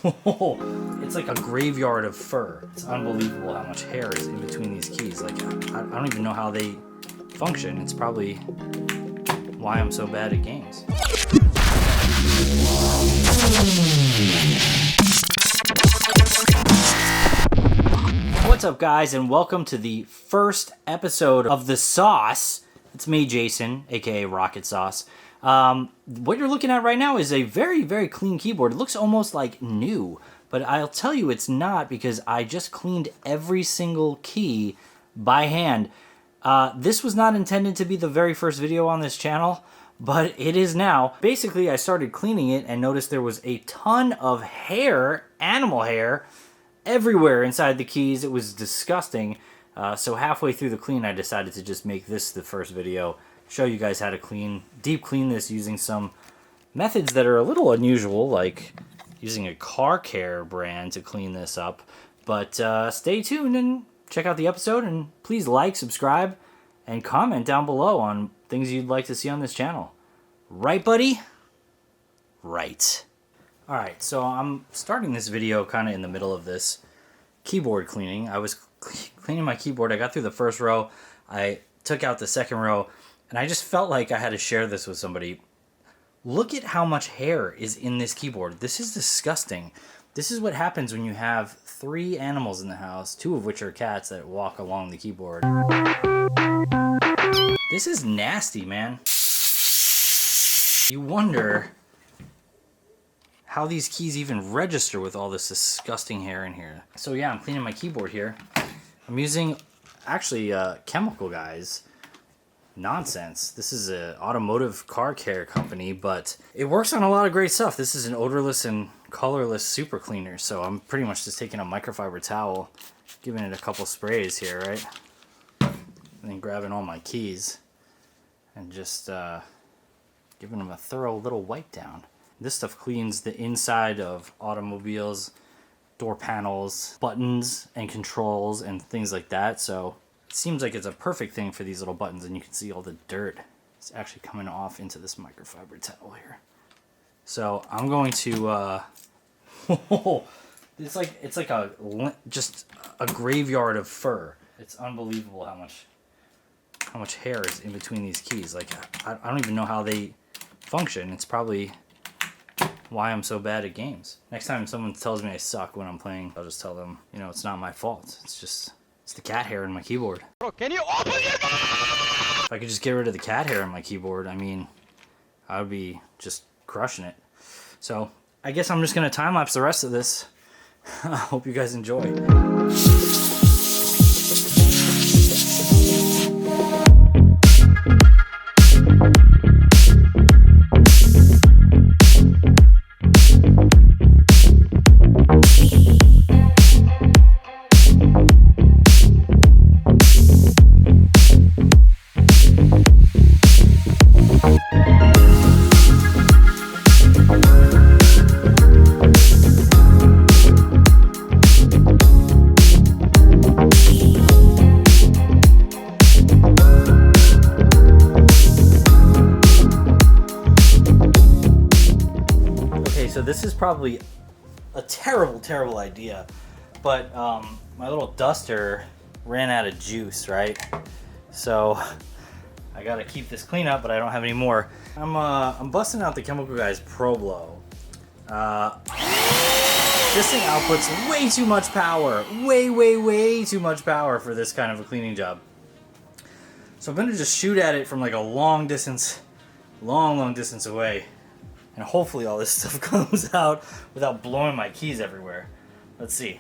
It's like a graveyard of fur. It's unbelievable how much hair is in between these keys. Like, I don't even know how they function. It's probably why I'm so bad at games. What's up, guys, and welcome to the first episode of The Sauce. It's me, Jason, aka Rocket Sauce. What you're looking at right now is a very, very clean keyboard. It looks almost like new, but I'll tell you it's not, because I just cleaned every single key by hand. This was not intended to be the very first video on this channel, but it is now. Basically, I started cleaning it and noticed there was a ton of hair, animal hair, everywhere inside the keys. It was disgusting. So halfway through the clean, I decided to just make this the first video, show you guys how to deep clean this using some methods that are a little unusual, like using a car care brand to clean this up. But stay tuned and check out the episode, and please like, subscribe, and comment down below on things you'd like to see on this channel. Right, buddy? Right. Alright, so I'm starting this video kind of in the middle of this keyboard cleaning. I was cleaning my keyboard. I got through the first row. I took out the second row, and I just felt like I had to share this with somebody. Look at how much hair is in this keyboard. This is disgusting. This is what happens when you have 3 animals in the house, 2 of which are cats that walk along the keyboard. This is nasty, man. You wonder how these keys even register with all this disgusting hair in here. So yeah, I'm cleaning my keyboard here. I'm using, actually, Chemical Guys. Nonsense. This is an automotive car care company, but it works on a lot of great stuff. This is an odorless and colorless super cleaner, so I'm pretty much just taking a microfiber towel, giving it a couple sprays here, right? And then grabbing all my keys and just giving them a thorough little wipe down. This stuff cleans the inside of automobiles, door panels, buttons and controls and things like that. So it seems like it's a perfect thing for these little buttons, and you can see all the dirt. It's actually coming off into this microfiber towel here. So I'm going to, it's like just a graveyard of fur. It's unbelievable how much hair is in between these keys. Like, I don't even know how they function. It's probably why I'm so bad at games. Next time someone tells me I suck when I'm playing, I'll just tell them, you know, it's not my fault. It's the cat hair in my keyboard. Bro, can you open your mouth? If I could just get rid of the cat hair in my keyboard, I mean, I would be just crushing it. So I guess I'm just gonna time lapse the rest of this. I hope you guys enjoy. So this is probably a terrible idea, but my little duster ran out of juice, right? So I gotta keep this clean up, but I don't have any more. I'm busting out the Chemical Guys Pro Blow. This thing outputs way too much power, way too much power for this kind of a cleaning job. So I'm gonna just shoot at it from like a long distance away. And hopefully all this stuff comes out without blowing my keys everywhere. Let's see.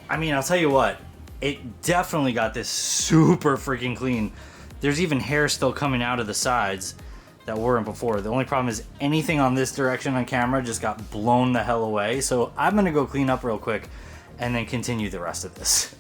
I mean, I'll tell you what, it definitely got this super freaking clean. There's even hair still coming out of the sides that weren't before. The only problem is anything on this direction on camera just got blown the hell away. So I'm gonna go clean up real quick and then continue the rest of this.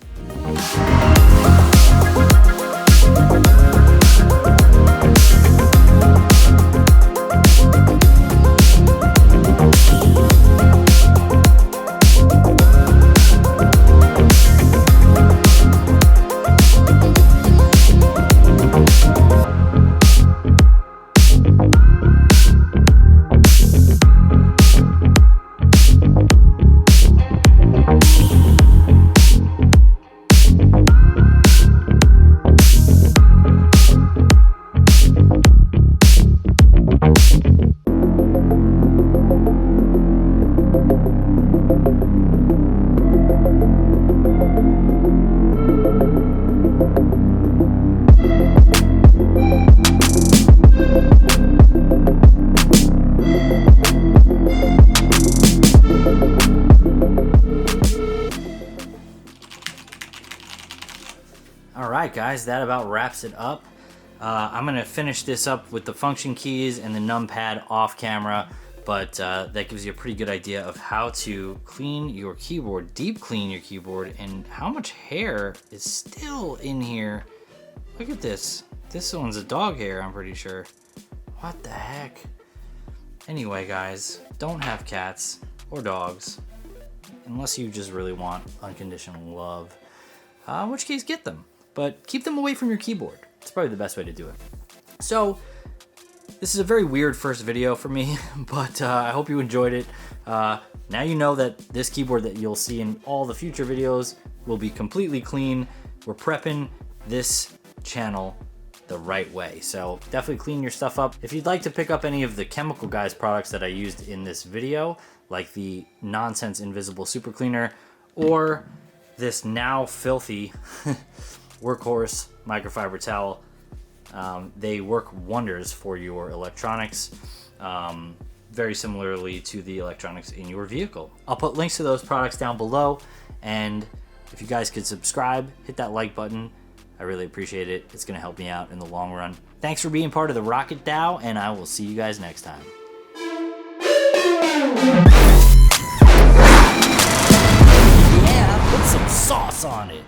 All right, guys, that about wraps it up. I'm gonna finish this up with the function keys and the numpad off camera, but that gives you a pretty good idea of how to clean your keyboard, deep clean your keyboard, and how much hair is still in here. Look at this. This one's a dog hair, I'm pretty sure. What the heck? Anyway, guys, don't have cats or dogs unless you just really want unconditional love. In which case, get them. But keep them away from your keyboard. It's probably the best way to do it. So, this is a very weird first video for me, but I hope you enjoyed it. Now you know that this keyboard that you'll see in all the future videos will be completely clean. We're prepping this channel the right way. So definitely clean your stuff up. If you'd like to pick up any of the Chemical Guys products that I used in this video, like the Nonsense Invisible Super Cleaner or this now filthy Workhorse microfiber towel, they work wonders for your electronics, very similarly to the electronics in your vehicle. I'll put links to those products down below, and if you guys could subscribe, hit that like button, I really appreciate it. It's gonna help me out in the long run. Thanks for being part of the Rocket DAO, and I will see you guys next time. Yeah, put some sauce on it.